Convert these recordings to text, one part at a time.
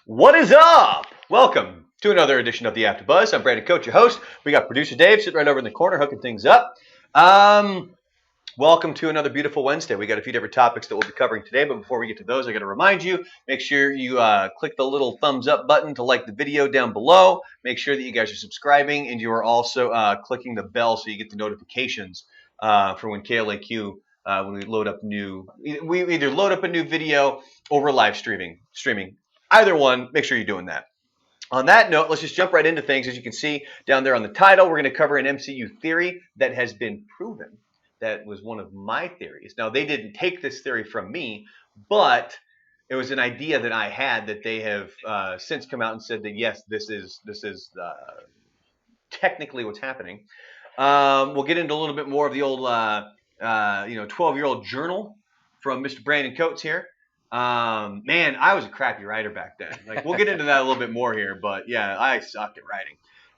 What is up? Welcome to another edition of the After Buzz. I'm Brandon Coach, your host. We got producer Dave sitting right over in the corner, hooking things up. Welcome to another beautiful Wednesday. We got a few different topics that we'll be covering today, but before we get to those, I got to remind you, make sure you click the little thumbs up button to like the video down below. Make sure that you guys are subscribing and you are also clicking the bell so you get the notifications for when KLAQ, when we load up we either load up a new video or we're live streaming. Either one, make sure you're doing that. On that note, let's just jump right into things. As you can see down there on the title, we're going to cover an MCU theory that has been proven. That was one of my theories. Now, they didn't take this theory from me, but it was an idea that I had that they have since come out and said that, yes, this is technically what's happening. We'll get into a little bit more of the old 12-year-old journal from Mr. Brandon Coates here. Man, I was a crappy writer back then. Like, we'll get into that a little bit more here, but yeah, I sucked at writing.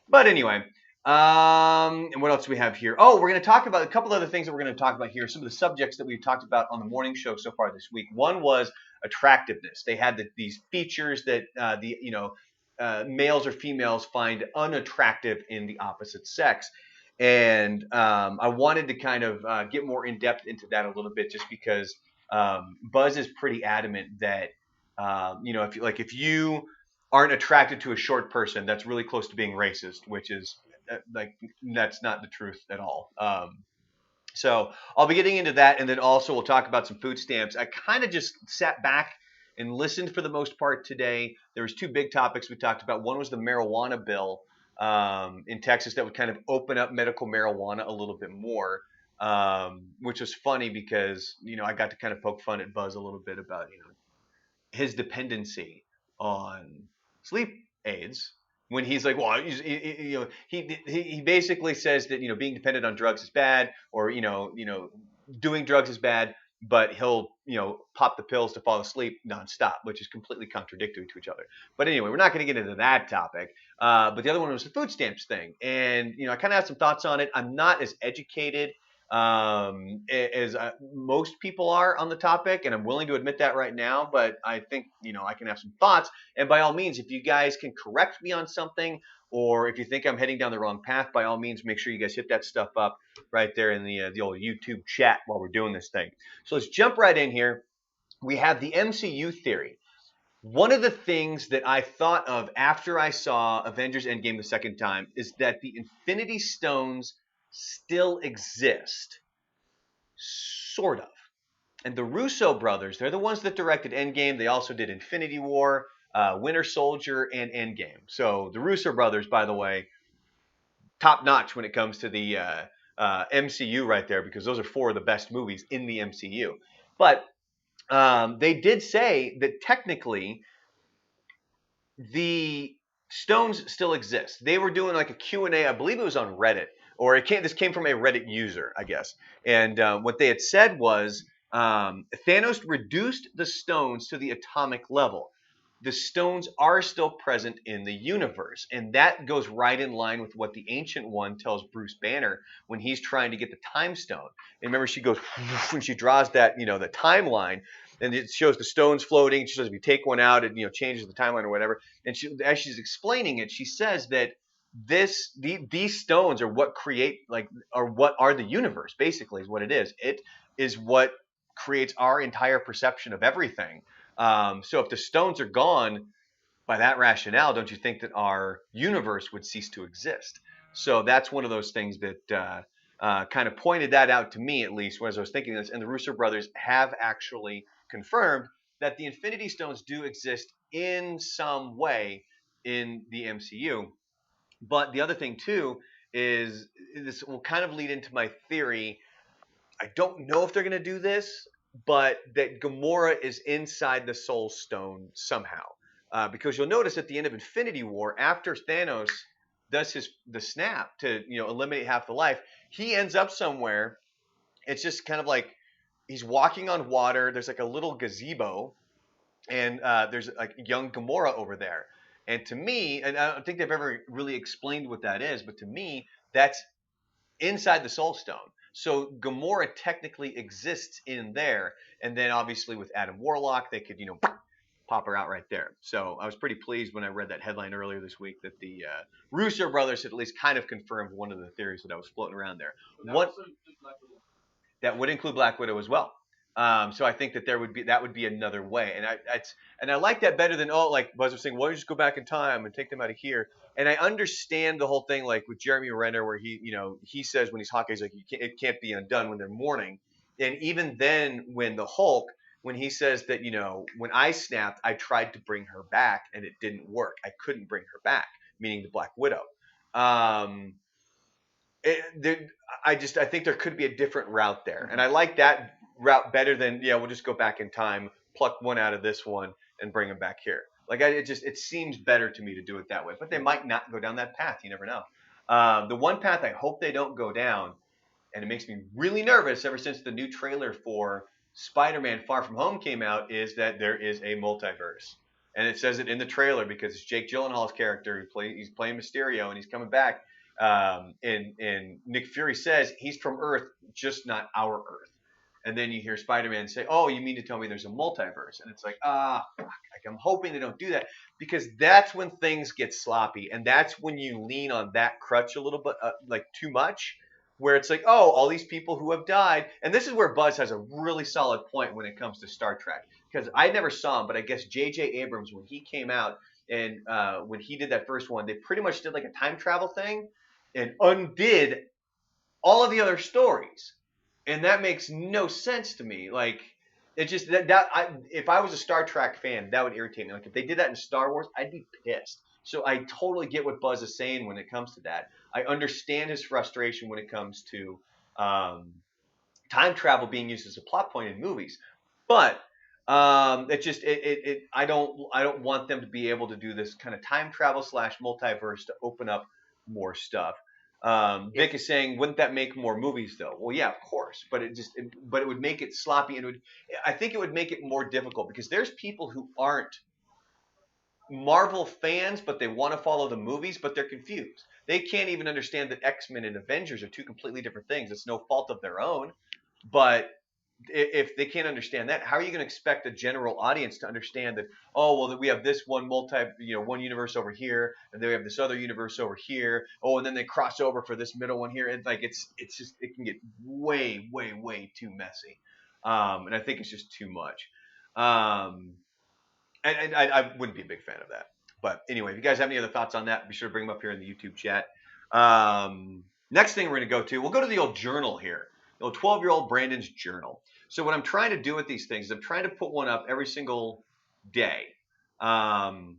But anyway, and what else do we have here? Oh, we're going to talk about a couple other things that we're going to talk about here. Some of the subjects that we've talked about on the morning show so far this week. One was attractiveness. They had these features that males or females find unattractive in the opposite sex. And I wanted to kind of get more in depth into that a little bit, just because Buzz is pretty adamant that if you aren't attracted to a short person, that's really close to being racist, which is that's not the truth at all. So I'll be getting into that, and then also we'll talk about some food stamps. I kind of just sat back and listened for the most part today. There was two big topics we talked about. One was the marijuana bill in Texas that would kind of open up medical marijuana a little bit more, which was funny because, I got to kind of poke fun at Buzz a little bit about, his dependency on sleep aids when he's like, well, he basically says that, being dependent on drugs is bad, or, doing drugs is bad, but he'll, pop the pills to fall asleep nonstop, which is completely contradictory to each other. But anyway, we're not going to get into that topic. But the other one was the food stamps thing. And, I kind of have some thoughts on it. I'm not as educated as most people are on the topic, and I'm willing to admit that right now, but I think, I can have some thoughts. And by all means, if you guys can correct me on something, or if you think I'm heading down the wrong path, by all means, make sure you guys hit that stuff up right there in the old YouTube chat while we're doing this thing. So let's jump right in here. We have the MCU theory. One of the things that I thought of after I saw Avengers Endgame the second time is that the Infinity Stones still exist. Sort of. And the Russo brothers, they're the ones that directed Endgame. They also did Infinity War, Winter Soldier, and Endgame. So the Russo brothers, by the way, top notch when it comes to the MCU right there, because those are four of the best movies in the MCU. But they did say that technically the stones still exist. They were doing like a Q&A, I believe it was on Reddit, or this came from a Reddit user, I guess. And what they had said was Thanos reduced the stones to the atomic level. The stones are still present in the universe. And that goes right in line with what the Ancient One tells Bruce Banner when he's trying to get the time stone. And remember, she goes, when she draws that, the timeline, and it shows the stones floating. She says, if you take one out, it, changes the timeline or whatever. And as she's explaining it, she says that these stones are what create, or what are the universe, basically, is what it is. It is what creates our entire perception of everything. So if the stones are gone, by that rationale, don't you think that our universe would cease to exist? So that's one of those things that kind of pointed that out to me, at least, as I was thinking this. And the Russo brothers have actually confirmed that the Infinity Stones do exist in some way in the MCU. But the other thing, too, is this will kind of lead into my theory. I don't know if they're going to do this, but that Gamora is inside the Soul Stone somehow. Because you'll notice at the end of Infinity War, after Thanos does the snap to eliminate half the life, he ends up somewhere. It's just kind of like he's walking on water. There's like a little gazebo, and there's like young Gamora over there. And to me, and I don't think they've ever really explained what that is, but to me, that's inside the Soul Stone. So Gamora technically exists in there. And then obviously with Adam Warlock, they could, pop her out right there. So I was pretty pleased when I read that headline earlier this week that the Russo brothers had at least kind of confirmed one of the theories that I was floating around there. What that would include Black Widow as well. So I think that that would be another way, and I like that better than like Buzz was saying, why don't you just go back in time and take them out of here? And I understand the whole thing, like with Jeremy Renner, where he says when he's Hawkeye, he's like it can't be undone when they're mourning, and even then when the Hulk, when he says that when I snapped, I tried to bring her back and it didn't work. I couldn't bring her back, meaning the Black Widow. Um, I think there could be a different route there, and I like that route better than we'll just go back in time, pluck one out of this one, and bring them back here. Like it seems better to me to do it that way, but they might not go down that path. You never know. The one path I hope they don't go down, and it makes me really nervous ever since the new trailer for Spider-Man: Far From Home came out, is that there is a multiverse, and it says it in the trailer because it's Jake Gyllenhaal's character. He's playing Mysterio, and he's coming back. And Nick Fury says he's from Earth, just not our Earth. And then you hear Spider-Man say, "Oh, you mean to tell me there's a multiverse?" And it's like, fuck. Like, I'm hoping they don't do that, because that's when things get sloppy, and that's when you lean on that crutch a little bit, like too much, where it's like, oh, all these people who have died. And this is where Buzz has a really solid point when it comes to Star Trek, because I never saw him, but I guess J.J. Abrams, when he came out and when he did that first one, they pretty much did like a time travel thing and undid all of the other stories, and that makes no sense to me. Like, it just if I was a Star Trek fan, that would irritate me. Like, if they did that in Star Wars, I'd be pissed. So I totally get what Buzz is saying when it comes to that. I understand his frustration when it comes to time travel being used as a plot point in movies, but I don't want them to be able to do this kind of time travel slash multiverse to open up more stuff. Vic is saying, wouldn't that make more movies though? Well, yeah, of course, but it would make it sloppy, and I think it would make it more difficult, because there's people who aren't Marvel fans, but they want to follow the movies, but they're confused. They can't even understand that X-Men and Avengers are two completely different things. It's no fault of their own, but if they can't understand that, how are you going to expect a general audience to understand that? Oh, well, we have this one one universe over here, and then we have this other universe over here. Oh, and then they cross over for this middle one here. It's like it's just, it can get way, way, way too messy, and I think it's just too much. And I wouldn't be a big fan of that. But anyway, if you guys have any other thoughts on that, be sure to bring them up here in the YouTube chat. Next thing we're going to we'll go to the old journal here. The old 12-year-old Brandon's journal. So what I'm trying to do with these things is I'm trying to put one up every single day. So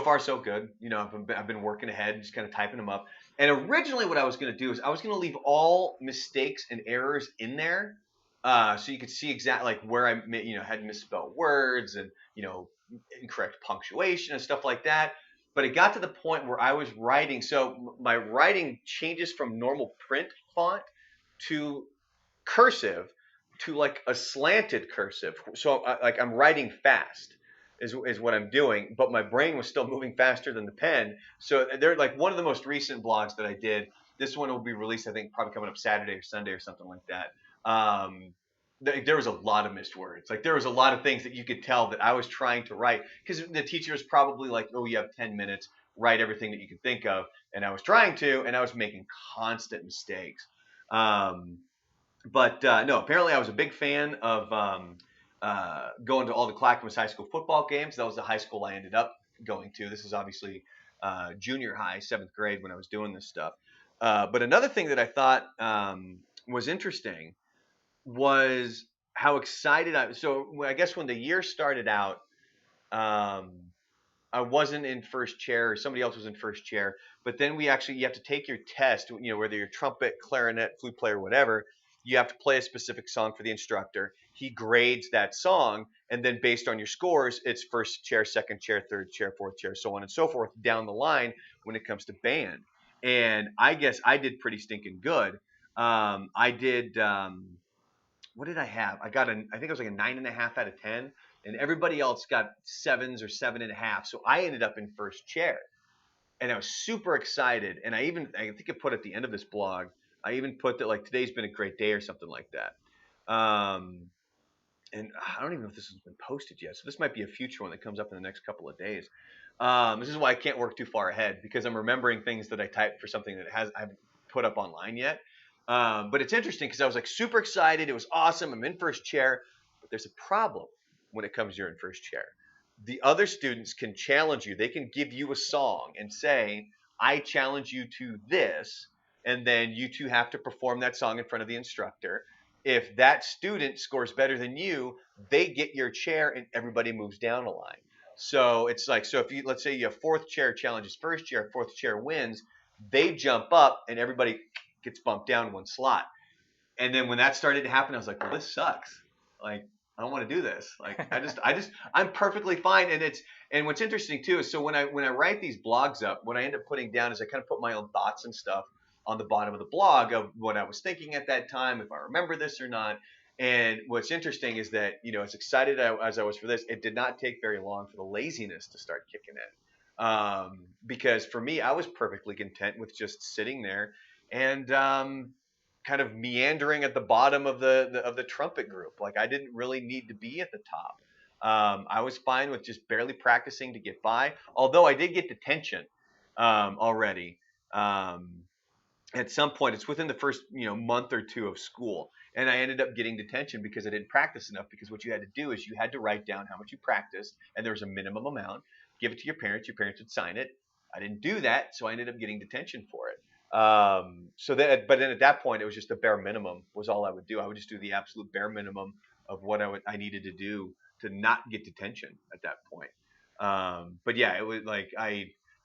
far, so good. I've been working ahead, just kind of typing them up. And originally what I was going to do is I was going to leave all mistakes and errors in there, so you could see exactly like where I had misspelled words and incorrect punctuation and stuff like that. But it got to the point where I was writing, so my writing changes from normal print font to cursive to like a slanted cursive. So I'm writing fast is what I'm doing, but my brain was still moving faster than the pen. So they're like one of the most recent blogs that I did. This one will be released, I think, probably coming up Saturday or Sunday or something like that. There was a lot of missed words. Like, there was a lot of things that you could tell that I was trying to write, because the teacher was probably like, oh, you have 10 minutes, write everything that you can think of. And I was trying to, and I was making constant mistakes. But no, apparently I was a big fan of going to all the Clackamas High School football games. That was the high school I ended up going to. This is obviously junior high, 7th grade, when I was doing this stuff. But another thing that I thought was interesting was how excited I guess when the year started out, I wasn't in first chair, or somebody else was in first chair. But then you have to take your test, whether you're trumpet, clarinet, flute player, whatever. You have to play a specific song for the instructor. He grades that song, and then based on your scores, it's first chair, second chair, third chair, fourth chair, so on and so forth down the line when it comes to band. And I guess I did pretty stinking good. I did. What did I have? I think it was like a 9.5 out of 10, and everybody else got 7s or 7.5. So I ended up in first chair, and I was super excited. And I think I put at the end of this blog, I even put that like today's been a great day or something like that. and I don't even know if this has been posted yet. So this might be a future one that comes up in the next couple of days. This is why I can't work too far ahead, because I'm remembering things that I typed for something that I haven't put up online yet. But it's interesting because I was like super excited. It was awesome. I'm in first chair, but there's a problem when it comes to you're in first chair. The other students can challenge you. They can give you a song and say, I challenge you to this. And then you two have to perform that song in front of the instructor. If that student scores better than you, they get your chair and everybody moves down a line. So it's like, so if you, let's say you have fourth chair challenges first chair, fourth chair wins, they jump up and everybody gets bumped down one slot. And then when that started to happen, I was like, well, this sucks. Like, I don't want to do this. Like, I'm perfectly fine. And what's interesting too is, so when I write these blogs up, what I end up putting down is I kind of put my own thoughts and stuff on the bottom of the blog of what I was thinking at that time, if I remember this or not. And what's interesting is that, as excited as I was for this, it did not take very long for the laziness to start kicking in. Because for me, I was perfectly content with just sitting there and kind of meandering at the bottom of the trumpet group. Like, I didn't really need to be at the top. I was fine with just barely practicing to get by. Although I did get detention already. At some point, it's within the first month or two of school, and I ended up getting detention because I didn't practice enough. Because what you had to do is you had to write down how much you practiced, and there was a minimum amount. Give it to your parents. Your parents would sign it. I didn't do that, so I ended up getting detention for it. But then at that point, it was just the bare minimum was all I would do. I would just do the absolute bare minimum of what I needed to do to not get detention at that point. But yeah, it was like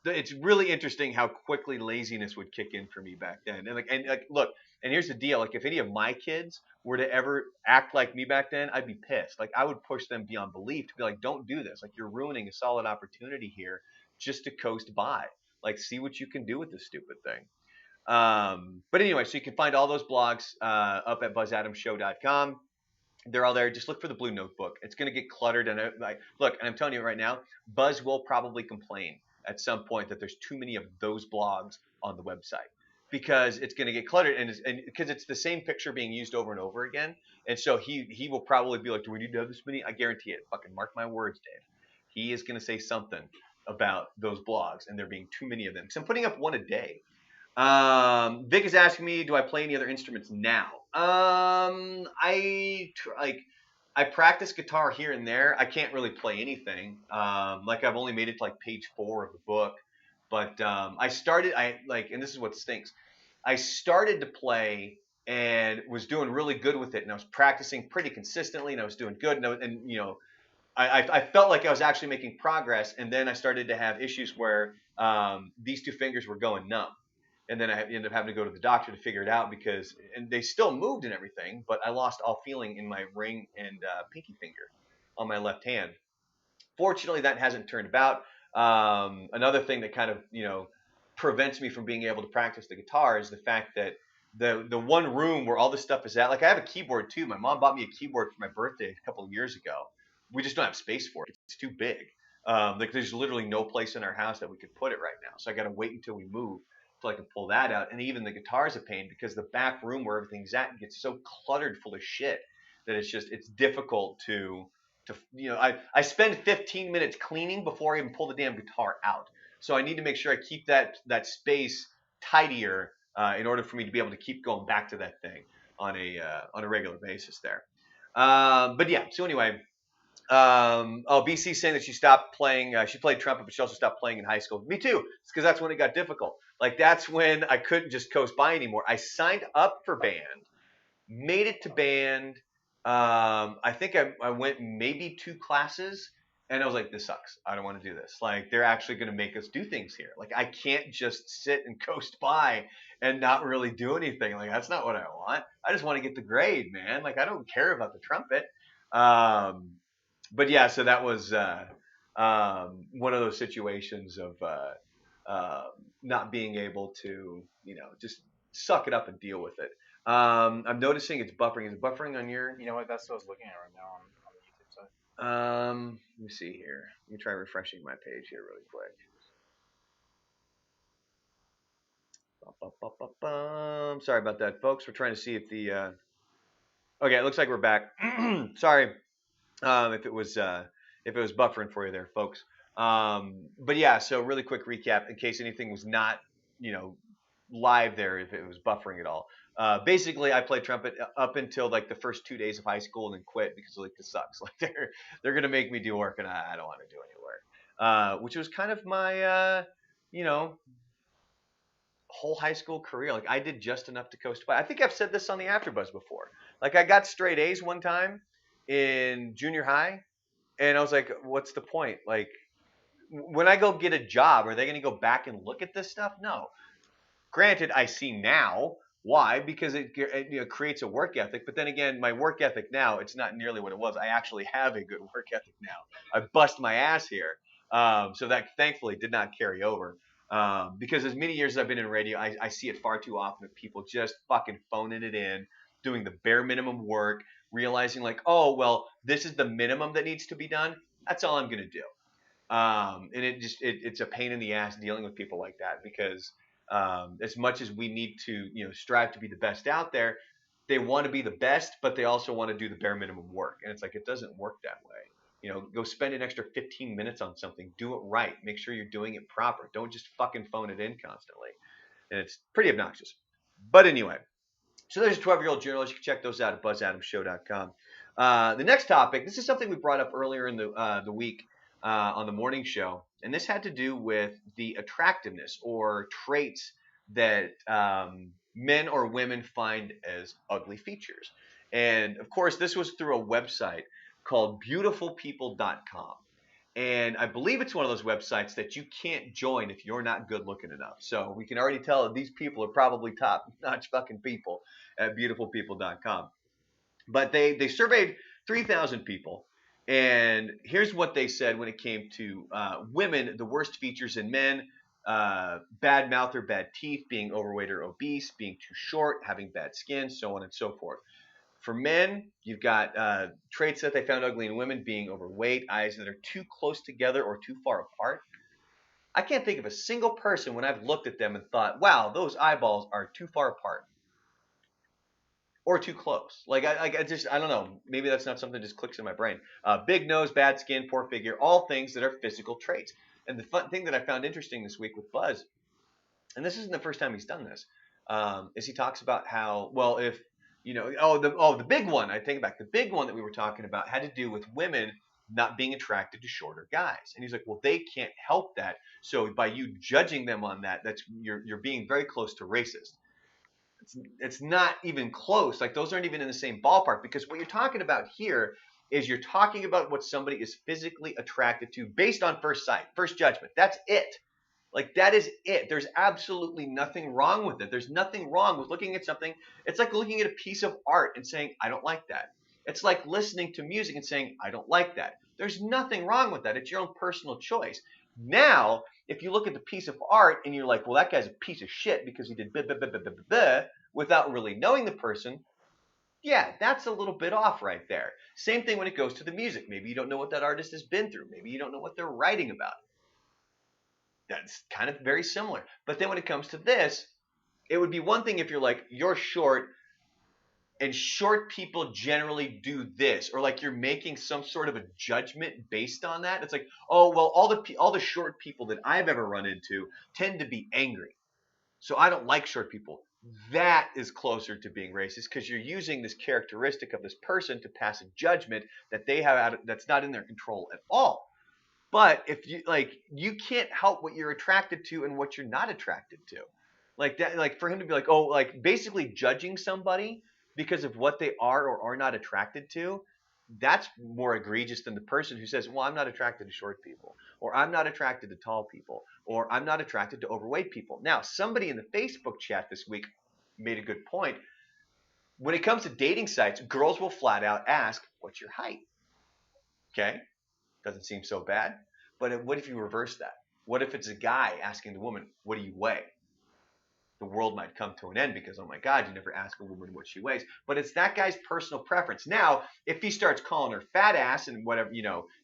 it's really interesting how quickly laziness would kick in for me back then. And look, and here's the deal: like, if any of my kids were to ever act like me back then, I'd be pissed. Like, I would push them beyond belief to be like, don't do this. Like, you're ruining a solid opportunity here just to coast by. Like, see what you can do with this stupid thing. But anyway, so you can find all those blogs up at buzzadamshow.com. They're all there. Just look for the blue notebook. It's going to get cluttered. And look, and I'm telling you right now, Buzz will probably complain at some point that there's too many of those blogs on the website, because it's going to get cluttered, and because it's the same picture being used over and over again. And so he will probably be like, do we need to have this many? I guarantee it. Fucking mark my words, Dave. He is going to say something about those blogs and there being too many of them. Because I'm putting up one a day. Vic is asking me, do I play any other instruments now? I practice guitar here and there. I can't really play anything. Like, I've only made it to like page 4 of the book, but and this is what stinks. I started to play and was doing really good with it, and I was practicing pretty consistently, and I was doing good, I felt like I was actually making progress, and then I started to have issues where these two fingers were going numb. And then I ended up having to go to the doctor to figure it out, and they still moved and everything, but I lost all feeling in my ring and pinky finger on my left hand. Fortunately, that hasn't turned about. Another thing that kind of, prevents me from being able to practice the guitar is the fact that the one room where all this stuff is at, like, I have a keyboard too. My mom bought me a keyboard for my birthday a couple of years ago. We just don't have space for it. It's too big. Like, there's literally no place in our house that we could put it right now. So I got to wait until we move so I can pull that out. And even the guitar's a pain because the back room where everything's at gets so cluttered full of shit that it's difficult to I spend 15 minutes cleaning before I even pull the damn guitar out. So I need to make sure I keep that space tidier in order for me to be able to keep going back to that thing on a regular basis there. But yeah, so anyway, BC saying that she stopped playing. She played trumpet, but she also stopped playing in high school. Me too. It's because that's when it got difficult. Like, that's when I couldn't just coast by anymore. I signed up for band, made it to band. I think I went maybe 2 classes, and I was like, this sucks. I don't want to do this. Like, they're actually going to make us do things here. Like, I can't just sit and coast by and not really do anything. Like, that's not what I want. I just want to get the grade, man. Like, I don't care about the trumpet. But yeah, so that was one of those situations of not being able to, just suck it up and deal with it. I'm noticing it's buffering. Is it buffering on your? You know what? That's what I was looking at right now on the YouTube side. Let me see here. Let me try refreshing my page here really quick. Sorry about that, folks. We're trying to see if the. Okay, it looks like we're back. Sorry. If it was buffering for you there, folks. But yeah, so really quick recap in case anything was not, you know, live there if it was buffering at all. Basically, I played trumpet up until like the first 2 days of high school and then quit because like this sucks. Like they're gonna make me do work and I don't want to do any work. Which was kind of my you know whole high school career. Like I did just enough to coast by. I think I've said this on the AfterBuzz before. Like I got straight A's one time in junior high, and I was like, what's the point? Like when I go get a job, are they going to go back and look at this stuff? No. Granted, I see now why, because it creates a work ethic. But then again, my work ethic now, it's not nearly what it was. I actually have a good work ethic now. I bust my ass here. So that thankfully did not carry over. Because as many years as I've been in radio, I see it far too often of people just fucking phoning it in, doing the bare minimum work, realizing like, oh, well, this is the minimum that needs to be done. That's all I'm going to do. And it's a pain in the ass dealing with people like that because as much as we need to strive to be the best out there, they want to be the best, but they also want to do the bare minimum work, and it's like it doesn't work that way. Go spend an extra 15 minutes on something, do it right, make sure you're doing it proper, don't just fucking phone it in constantly, and it's pretty obnoxious. But anyway, so there's 12-year-old journals. You can check those out at buzzadamshow.com. The next topic, this is something we brought up earlier in the week on the morning show, and this had to do with the attractiveness or traits that men or women find as ugly features. And of course, this was through a website called beautifulpeople.com. And I believe it's one of those websites that you can't join if you're not good looking enough. So we can already tell that these people are probably top notch fucking people at beautifulpeople.com. But they surveyed 3,000 people. And here's what they said when it came to women, the worst features in men: bad mouth or bad teeth, being overweight or obese, being too short, having bad skin, so on and so forth. For men, you've got traits that they found ugly in women: being overweight, eyes that are too close together or too far apart. I can't think of a single person when I've looked at them and thought, wow, those eyeballs are too far apart or too close. Like I don't know. Maybe that's not something that just clicks in my brain. Big nose, bad skin, poor figure, all things that are physical traits. And the fun thing that I found interesting this week with Buzz, and this isn't the first time he's done this, is he talks about how, well, if the big one, I take it back. The big one that we were talking about had to do with women not being attracted to shorter guys. And he's like, well, they can't help that. So by you judging them on that, you're being very close to racist. It's not even close. Like those aren't even in the same ballpark, because what you're talking about here is you're talking about what somebody is physically attracted to based on first sight, first judgment. That's it. Like that is it. There's absolutely nothing wrong with it. There's nothing wrong with looking at something. It's like looking at a piece of art and saying, I don't like that. It's like listening to music and saying, I don't like that. There's nothing wrong with that. It's your own personal choice. Now, if you look at the piece of art and you're like, well, that guy's a piece of shit because he did without really knowing the person, yeah, that's a little bit off right there. Same thing when it goes to the music. Maybe you don't know what that artist has been through. Maybe you don't know what they're writing about. That's kind of very similar. But then when it comes to this, it would be one thing if you're like, you're short and short people generally do this, or like you're making some sort of a judgment based on that. It's like, oh, well, all the short people that I've ever run into tend to be angry, so I don't like short people. That is closer to being racist because you're using this characteristic of this person to pass a judgment that they have that's not in their control at all. But if you can't help what you're attracted to and what you're not attracted to. Like that, like for him to be like, oh, like basically judging somebody because of what they are or are not attracted to, that's more egregious than the person who says, well, I'm not attracted to short people, or I'm not attracted to tall people, or I'm not attracted to overweight people. Now, somebody in the Facebook chat this week made a good point. When it comes to dating sites, girls will flat out ask, what's your height? Okay. Doesn't seem so bad. But what if you reverse that? What if it's a guy asking the woman, what do you weigh? The world might come to an end because, oh my God, you never ask a woman what she weighs. But it's that guy's personal preference. Now, if he starts calling her fat ass and whatever,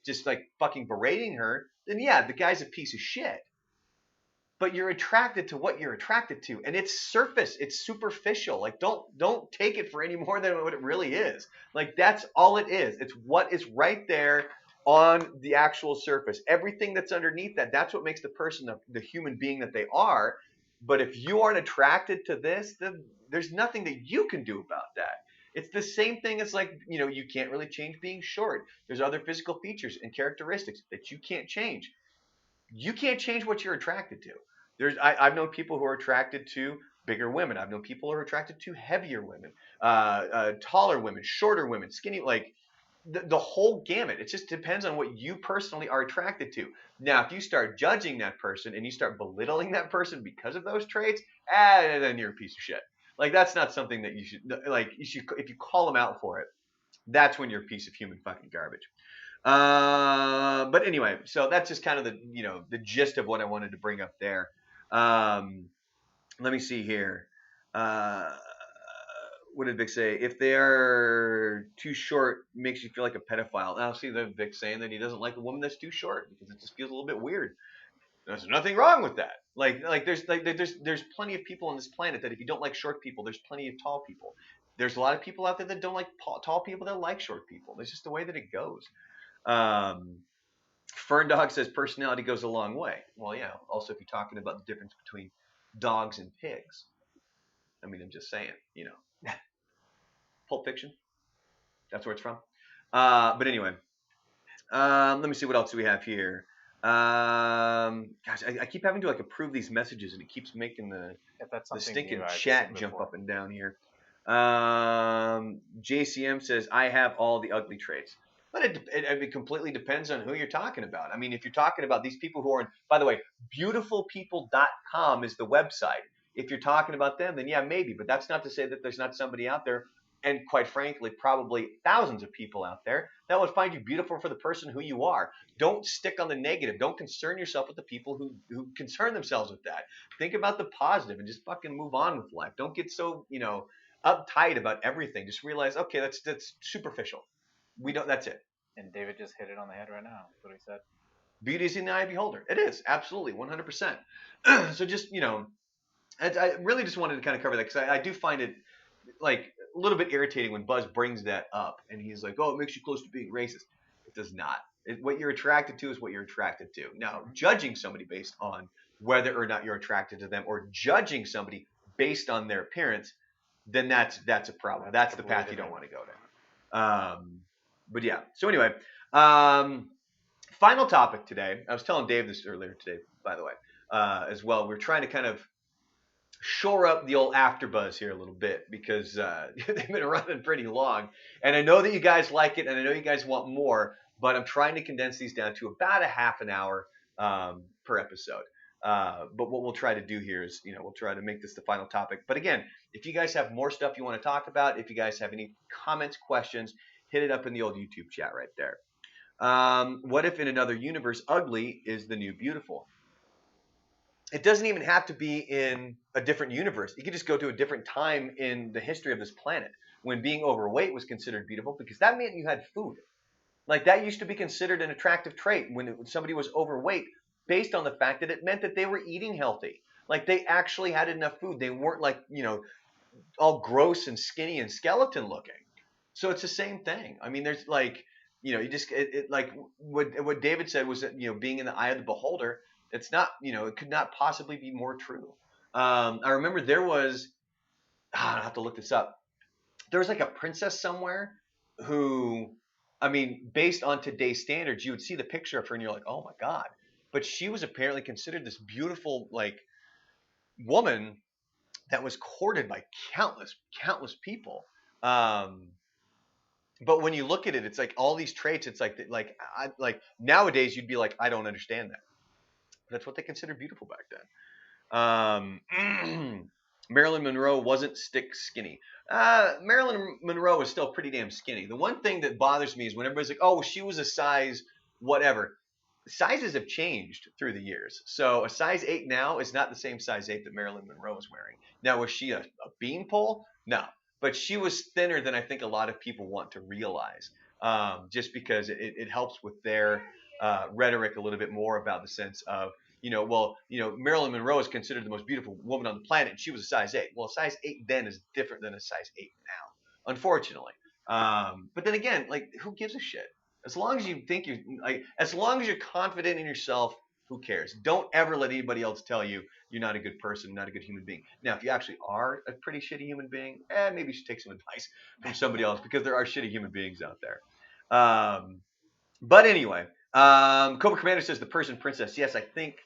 just like fucking berating her, then yeah, the guy's a piece of shit. but you're attracted to what you're attracted to, and it's surface, it's superficial. Like don't take it for any more than what it really is. Like that's all it is. It's what is right there on the actual surface. Everything that's underneath that, that's what makes the person the human being that they are. But if you aren't attracted to this, then there's nothing that you can do about that. It's the same thing as like, you can't really change being short. There's other physical features and characteristics that you can't change. You can't change what you're attracted to. I've known people who are attracted to bigger women. I've known people who are attracted to heavier women, taller women, shorter women, skinny, like the whole gamut. It just depends on what you personally are attracted to. Now, if you start judging that person and you start belittling that person because of those traits, then you're a piece of shit. Like that's not something that you should like. You should, if you call them out for it, that's when you're a piece of human fucking garbage. But anyway, so that's just kind of the gist of what I wanted to bring up there. Let me see here. What did Vic say? If they are too short, makes you feel like a pedophile. Now, see the Vic saying that he doesn't like a woman that's too short because it just feels a little bit weird. There's nothing wrong with that. There's plenty of people on this planet that if you don't like short people, there's plenty of tall people. There's a lot of people out there that don't like tall people that like short people. It's just the way that it goes. Fern Dog says personality goes a long way. Well, yeah. Also, if you're talking about the difference between dogs and pigs, I mean, I'm just saying, Pulp Fiction. That's where it's from. But anyway, let me see what else do we have here. Gosh, I keep having to like approve these messages, and it keeps making the stinking chat jump up and down here. JCM says I have all the ugly traits. But it completely depends on who you're talking about. I mean, if you're talking about these people who are, by the way, beautifulpeople.com is the website. If you're talking about them, then yeah, maybe. But that's not to say that there's not somebody out there, and quite frankly, probably thousands of people out there that would find you beautiful for the person who you are. Don't stick on the negative. Don't concern yourself with the people who concern themselves with that. Think about the positive and just fucking move on with life. Don't get so, uptight about everything. Just realize, okay, that's superficial. That's it. And David just hit it on the head right now. That's what he said. Beauty is in the eye of the beholder. It is, absolutely, 100%. So just, I really just wanted to kind of cover that because I do find it like a little bit irritating when Buzz brings that up and he's like, oh, it makes you close to being racist. It does not. What you're attracted to is what you're attracted to. Now, judging somebody based on whether or not you're attracted to them or judging somebody based on their appearance, then that's a problem. That's the path you don't want to go down. But yeah, so anyway, final topic today. I was telling Dave this earlier today, by the way, as well. We're trying to kind of shore up the old AfterBuzz here a little bit because they've been running pretty long. And I know that you guys like it, and I know you guys want more, but I'm trying to condense these down to about a half an hour per episode. But what we'll try to do here is, we'll try to make this the final topic. But again, if you guys have more stuff you want to talk about, if you guys have any comments, questions, hit it up in the old YouTube chat right there. What if in another universe, ugly is the new beautiful? It doesn't even have to be in a different universe. You could just go to a different time in the history of this planet when being overweight was considered beautiful because that meant you had food. Like that used to be considered an attractive trait when somebody was overweight based on the fact that it meant that they were eating healthy. Like they actually had enough food. They weren't like, all gross and skinny and skeleton looking. So it's the same thing. I mean, there's like, you just like what David said was that, being in the eye of the beholder. It's not, it could not possibly be more true. I remember there was, I have to look this up. There was like a princess somewhere who, I mean, based on today's standards, you would see the picture of her and you're like, oh my God. But she was apparently considered this beautiful, like, woman that was courted by countless people. But when you look at it, it's like all these traits. It's like nowadays you'd be like, I don't understand that. That's what they considered beautiful back then. Marilyn Monroe wasn't stick skinny. Marilyn Monroe is still pretty damn skinny. The one thing that bothers me is when everybody's like, oh, well, she was a size whatever. Sizes have changed through the years. So a size 8 now is not the same size 8 that Marilyn Monroe was wearing. Now, was she a beanpole? No. But she was thinner than I think a lot of people want to realize, just because it helps with their rhetoric a little bit more about the sense of, Marilyn Monroe is considered the most beautiful woman on the planet, and she was a size 8. Well, a size 8 then is different than a size 8 now, unfortunately. But then again, like, who gives a shit? As long as you think as long as you're confident in yourself, who cares? Don't ever let anybody else tell you you're not a good person, not a good human being. Now, if you actually are a pretty shitty human being, maybe you should take some advice from somebody else, because there are shitty human beings out there. But anyway, Cobra Commander says the Persian princess. Yes, I think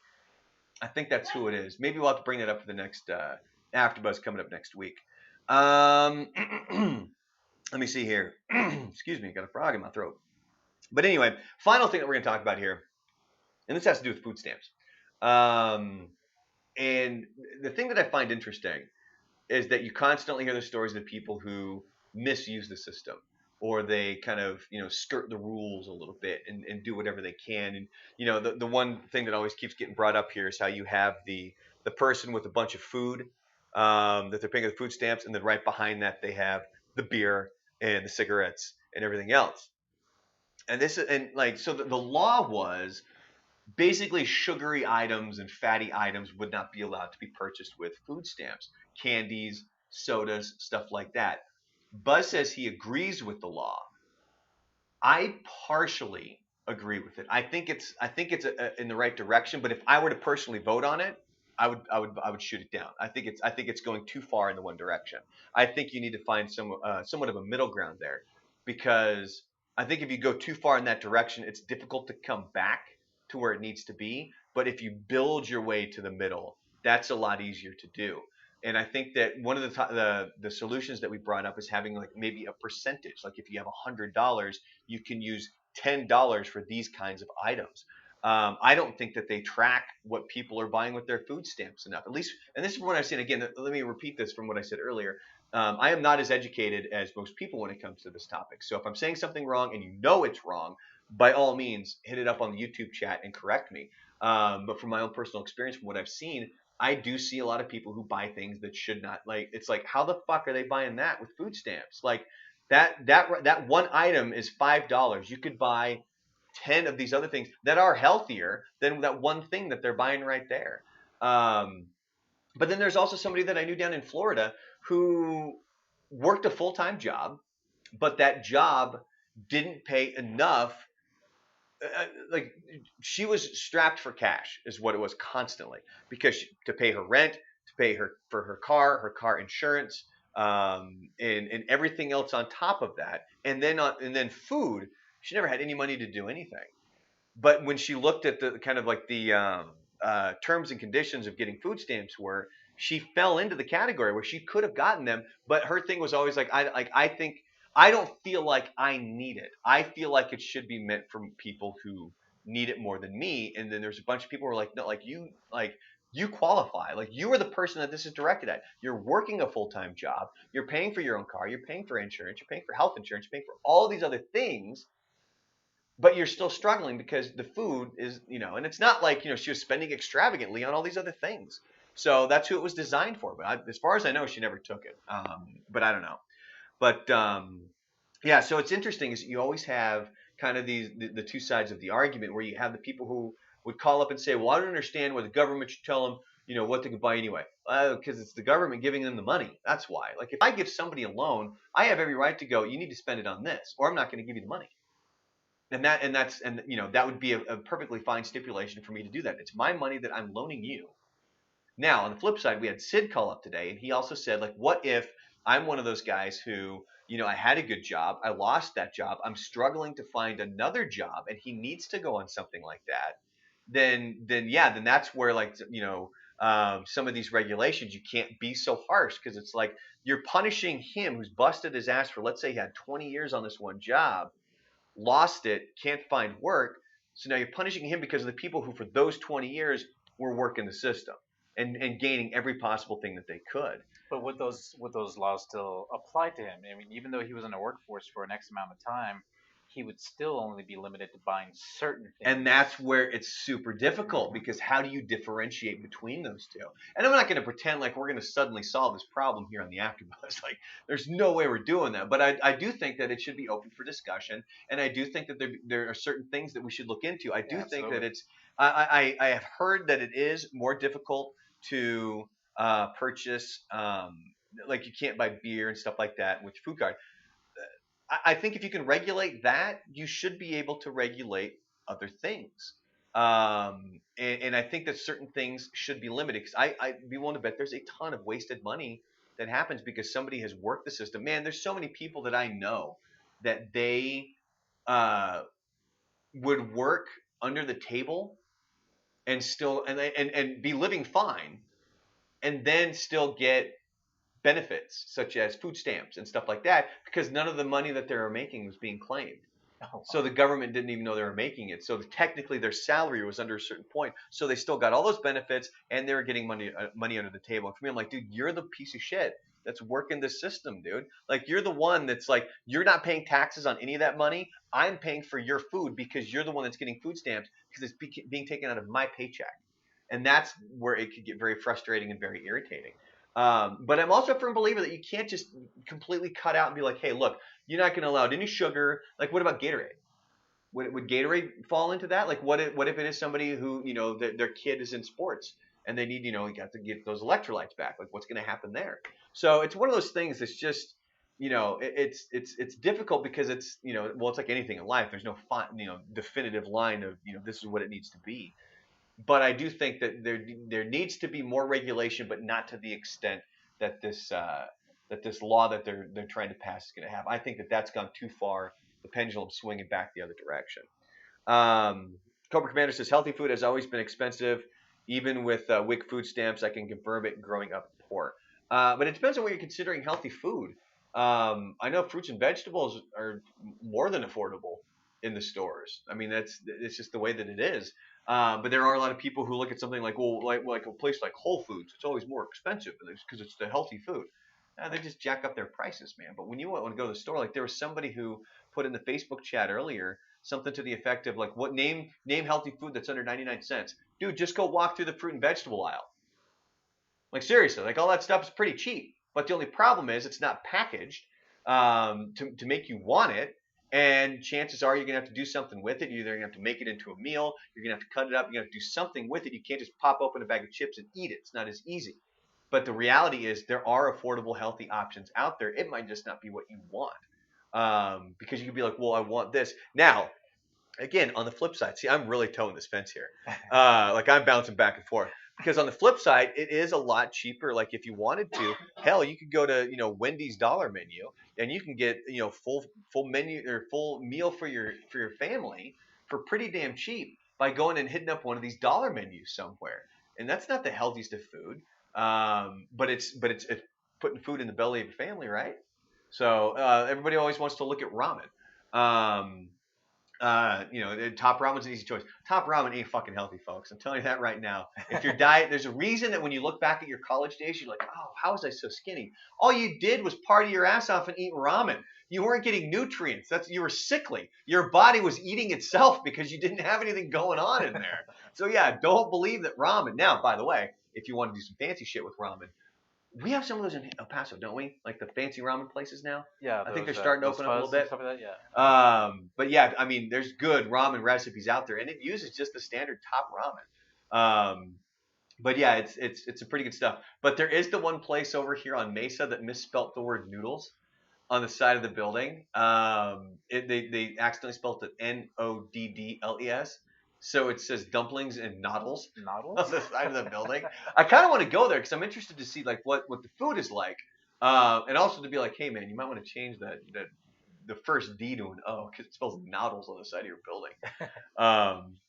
that's who it is. Maybe we'll have to bring that up for the next AfterBuzz coming up next week. Let me see here. Excuse me, got a frog in my throat. But anyway, final thing that we're going to talk about here, and this has to do with food stamps. And the thing that I find interesting is that you constantly hear the stories of people who misuse the system, or they kind of skirt the rules a little bit and do whatever they can. And the one thing that always keeps getting brought up here is how you have the person with a bunch of food that they're paying with food stamps, and then right behind that they have the beer and the cigarettes and everything else. And so the law was basically sugary items and fatty items would not be allowed to be purchased with food stamps. Candies, sodas, stuff like that. Buzz says he agrees with the law. I partially agree with it. I think it's in the right direction, but if I were to personally vote on it, I would shoot it down. I think it's going too far in the one direction. I think you need to find somewhat of a middle ground there, because I think if you go too far in that direction, it's difficult to come back to where it needs to be. But if you build your way to the middle, that's a lot easier to do. And I think that one of the solutions that we brought up is having like maybe a percentage. Like if you have $100, you can use $10 for these kinds of items. I don't think that they track what people are buying with their food stamps enough. At least, and this is what I've seen. Again, let me repeat this from what I said earlier. I am not as educated as most people when it comes to this topic. So if I'm saying something wrong and you know it's wrong, by all means, hit it up on the YouTube chat and correct me. But from my own personal experience, from what I've seen, I do see a lot of people who buy things that should not. Like, it's like, how the fuck are they buying that with food stamps? Like that one item is $5. You could buy 10 of these other things that are healthier than that one thing that they're buying right there. But then there's also somebody that I knew down in Florida who worked a full-time job, but that job didn't pay enough. Like, she was strapped for cash is what it was constantly, because to pay her rent, to pay her for her car insurance, and everything else on top of that, and then food. She never had any money to do anything. But when she looked at the kind of like the terms and conditions of getting food stamps she fell into the category where she could have gotten them, but her thing was always like, I think I don't feel like I need it. I feel like it should be meant for people who need it more than me. And then there's a bunch of people who are like, no, you qualify. Like, you are the person that this is directed at. You're working a full-time job. You're paying for your own car. You're paying for insurance. You're paying for health insurance. You're paying for all these other things, but you're still struggling because the food is, and it's not like, she was spending extravagantly on all these other things. So that's who it was designed for. But as far as I know, she never took it. But I don't know. But yeah, so it's interesting is you always have kind of the two sides of the argument, where you have the people who would call up and say, well, I don't understand why the government should tell them, what they can buy anyway. Because it's the government giving them the money. That's why. Like, if I give somebody a loan, I have every right to go, you need to spend it on this, or I'm not going to give you the money. And that would be a perfectly fine stipulation for me to do that. It's my money that I'm loaning you. Now, on the flip side, we had Sid call up today, and he also said, like, what if I'm one of those guys who, I had a good job, I lost that job, I'm struggling to find another job, and he needs to go on something like that. Then that's where, like, some of these regulations, you can't be so harsh, because it's like you're punishing him who's busted his ass for, let's say he had 20 years on this one job, lost it, can't find work. So now you're punishing him because of the people who for those 20 years were working the system and gaining every possible thing that they could. But would those laws still apply to him? I mean, even though he was in the workforce for an X amount of time, he would still only be limited to buying certain things. And that's where it's super difficult, because how do you differentiate between those two? And I'm not going to pretend like we're going to suddenly solve this problem here on the AfterBuzz. Like, there's no way we're doing that. But I do think that it should be open for discussion, and I do think that there are certain things that we should look into. I do think that it's I have heard that it is more difficult to purchase, like you can't buy beer and stuff like that with food card. I think if you can regulate that, you should be able to regulate other things. And I think that certain things should be limited, because I'd be willing to bet there's a ton of wasted money that happens because somebody has worked the system. Man, there's so many people that I know that they would work under the table and still and be living fine, and then still get benefits such as food stamps and stuff like that, because none of the money that they were making was being claimed. So the government didn't even know they were making it. So technically their salary was under a certain point. So they still got all those benefits, and they were getting money under the table. And for me, I'm like, dude, you're the piece of shit that's working the system, dude. Like, you're the one that's like, you're not paying taxes on any of that money. I'm paying for your food because you're the one that's getting food stamps, because it's being taken out of my paycheck. And that's where it could get very frustrating and very irritating. But I'm also a firm believer that you can't just completely cut out and be like, hey, look, you're not going to allow any sugar. Like, what about Gatorade? Would Gatorade fall into that? Like, what if it is somebody who, their kid is in sports and they need, you got to get those electrolytes back. Like, what's going to happen there? So it's one of those things that's just, it's difficult, because it's, well, it's like anything in life. There's no definitive line of, this is what it needs to be. But I do think that there needs to be more regulation, but not to the extent that this law that they're trying to pass is going to have. I think that that's gone too far. The pendulum swinging back the other direction. Cobra Commander says healthy food has always been expensive, even with WIC food stamps. I can confirm it. Growing up poor, but it depends on what you're considering healthy food. I know fruits and vegetables are more than affordable in the stores. I mean, it's just the way that it is. But there are a lot of people who look at something like, well, like a place like Whole Foods, it's always more expensive because it's the healthy food. They just jack up their prices, man. But when you want to go to the store, like there was somebody who put in the Facebook chat earlier something to the effect of like, what name healthy food that's under 99 cents? Dude, just go walk through the fruit and vegetable aisle. Like, seriously, like all that stuff is pretty cheap. But the only problem is it's not packaged to make you want it. And chances are you're going to have to do something with it. You're either going to have to make it into a meal, you're going to have to cut it up, you're going to have to do something with it. You can't just pop open a bag of chips and eat it. It's not as easy. But the reality is there are affordable, healthy options out there. It might just not be what you want. Because you could be like, well, I want this. Now, again, on the flip side, see, I'm really towing this fence here. Like I'm bouncing back and forth. Because on the flip side, it is a lot cheaper. Like if you wanted to, hell, you could go to Wendy's dollar menu, and you can get full menu or full meal for your family for pretty damn cheap by going and hitting up one of these dollar menus somewhere. And that's not the healthiest of food, but it's putting food in the belly of your family, right? So everybody always wants to look at ramen. Top ramen's an easy choice. Top ramen ain't fucking healthy, folks. I'm telling you that right now. If your diet, there's a reason that when you look back at your college days, you're like, oh, how was I so skinny? All you did was party your ass off and eat ramen. You weren't getting nutrients. You were sickly. Your body was eating itself because you didn't have anything going on in there. So yeah, don't believe that ramen. Now, by the way, if you want to do some fancy shit with ramen, we have some of those in El Paso, don't we? Like the fancy ramen places now. Yeah, I think they're starting to open up a little bit. Stuff like that, yeah. But yeah, I mean, there's good ramen recipes out there, and it uses just the standard top ramen. But yeah, it's a pretty good stuff. But there is the one place over here on Mesa that misspelt the word noodles on the side of the building. They accidentally spelled it Noddles. So it says dumplings and noddles on the side of the building. I kind of want to go there because I'm interested to see like what the food is like, and also to be like, hey man, you might want to change the first D to an O because it spells noddles on the side of your building.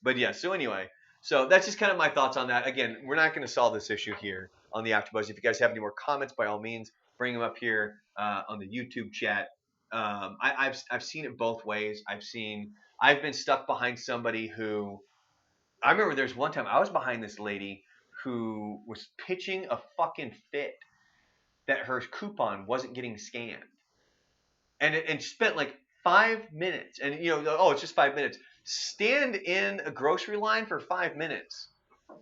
But yeah, so anyway, so that's just kind of my thoughts on that. Again, we're not going to solve this issue here on the AfterBuzz. If you guys have any more comments, by all means, bring them up here on the YouTube chat. I've seen it both ways. I've been stuck behind somebody who, I remember there's one time I was behind this lady who was pitching a fucking fit that her coupon wasn't getting scanned. And spent like, 5 minutes. And, oh, it's just 5 minutes. Stand in a grocery line for 5 minutes.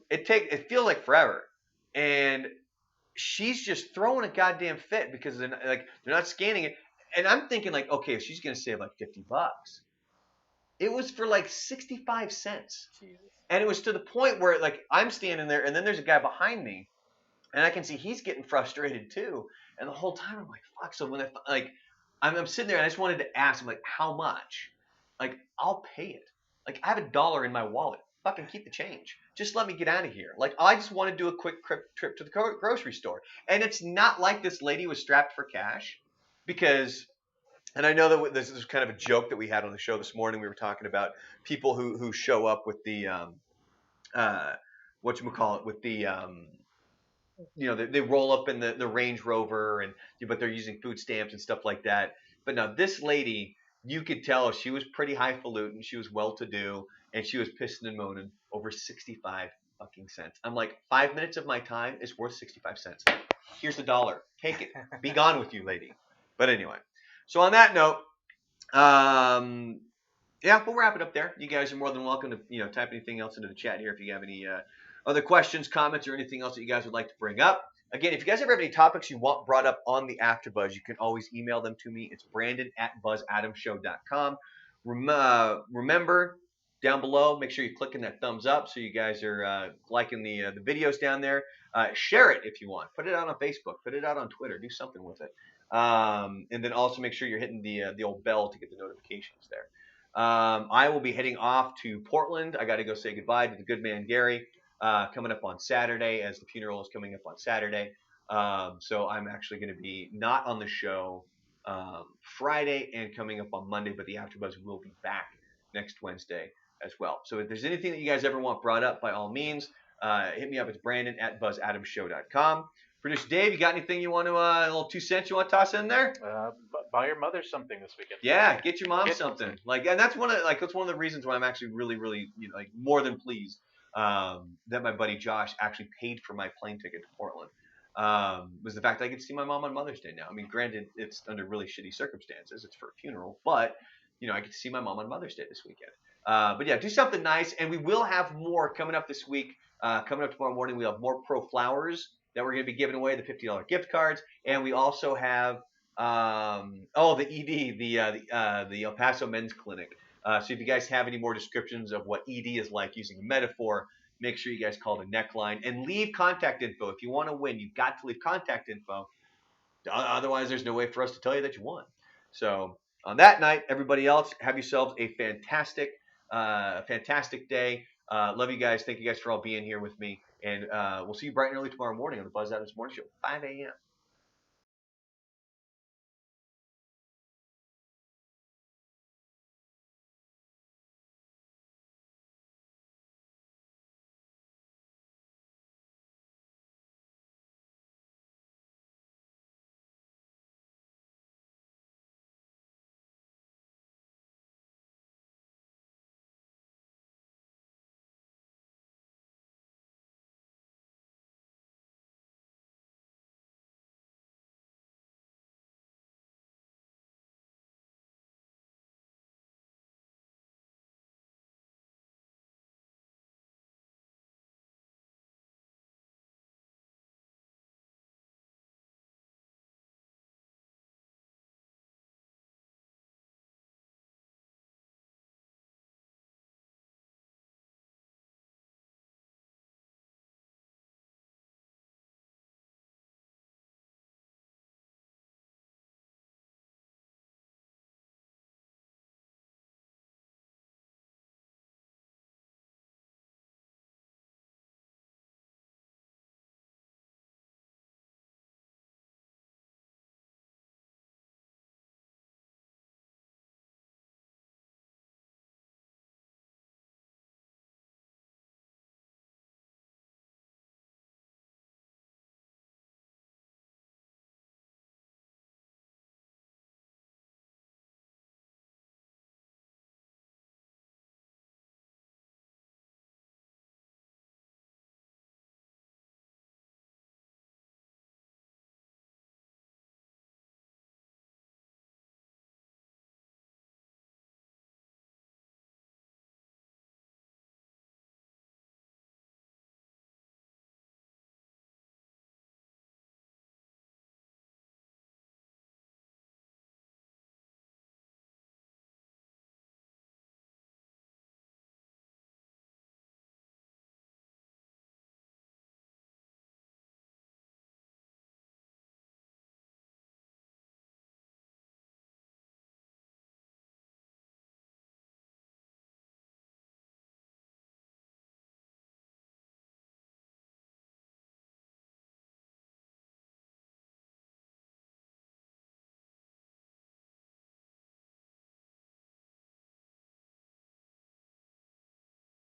It feels like forever. And she's just throwing a goddamn fit because they're not scanning it. And I'm thinking like, okay, she's gonna save like $50. It was for like 65 cents. Jesus. And it was to the point where like I'm standing there and then there's a guy behind me and I can see he's getting frustrated too. And the whole time I'm like, fuck. So when I'm sitting there and I just wanted to ask him like, how much? Like, I'll pay it. Like, I have $1 in my wallet. Fucking keep the change. Just let me get out of here. Like, I just want to do a quick trip to the grocery store. And it's not like this lady was strapped for cash because, and I know that this is kind of a joke that we had on the show this morning. We were talking about people who show up with the, whatchamacallit, with the, they roll up in the Range Rover but they're using food stamps and stuff like that. But now this lady, you could tell she was pretty highfalutin. She was well-to-do, and she was pissing and moaning over 65 fucking cents. I'm like, 5 minutes of my time is worth 65 cents. Here's $1. Take it. Be gone with you, lady. But anyway, so on that note, yeah, we'll wrap it up there. You guys are more than welcome to type anything else into the chat here if you have any other questions, comments, or anything else that you guys would like to bring up. Again, if you guys ever have any topics you want brought up on the AfterBuzz, you can always email them to me. It's brandon@buzzadamshow.com. Remember, down below, make sure you're clicking that thumbs up so you guys are liking the videos down there. Share it if you want. Put it out on Facebook. Put it out on Twitter. Do something with it. And then also make sure you're hitting the old bell to get the notifications there. I will be heading off to Portland. I got to go say goodbye to the good man Gary. Coming up on Saturday, as the funeral is coming up on Saturday. So I'm actually going to be not on the show Friday and coming up on Monday, but the AfterBuzz will be back next Wednesday as well. So if there's anything that you guys ever want brought up, by all means, hit me up. It's brandon@buzzadamshow.com. Producer Dave, you got anything you want to, a little 2 cents you want to toss in there? Buy your mother something this weekend. Yeah, get your mom something. And that's one of the reasons why I'm actually really, really, more than pleased that my buddy Josh actually paid for my plane ticket to Portland. Was the fact that I get to see my mom on Mother's Day now. I mean, granted, it's under really shitty circumstances. It's for a funeral, but I get to see my mom on Mother's Day this weekend. But yeah, do something nice, and we will have more coming up this week. Coming up tomorrow morning, we have more Pro Flowers that we're going to be giving away, the $50 gift cards, and we also have the ED, the El Paso Men's Clinic. So if you guys have any more descriptions of what ED is like using a metaphor, make sure you guys call the neckline and leave contact info. If you want to win, you've got to leave contact info. Otherwise, there's no way for us to tell you that you won. So on that night, everybody else, have yourselves a fantastic day. Love you guys. Thank you guys for all being here with me. And we'll see you bright and early tomorrow morning on the Buzz Adams Morning Show, 5 a.m.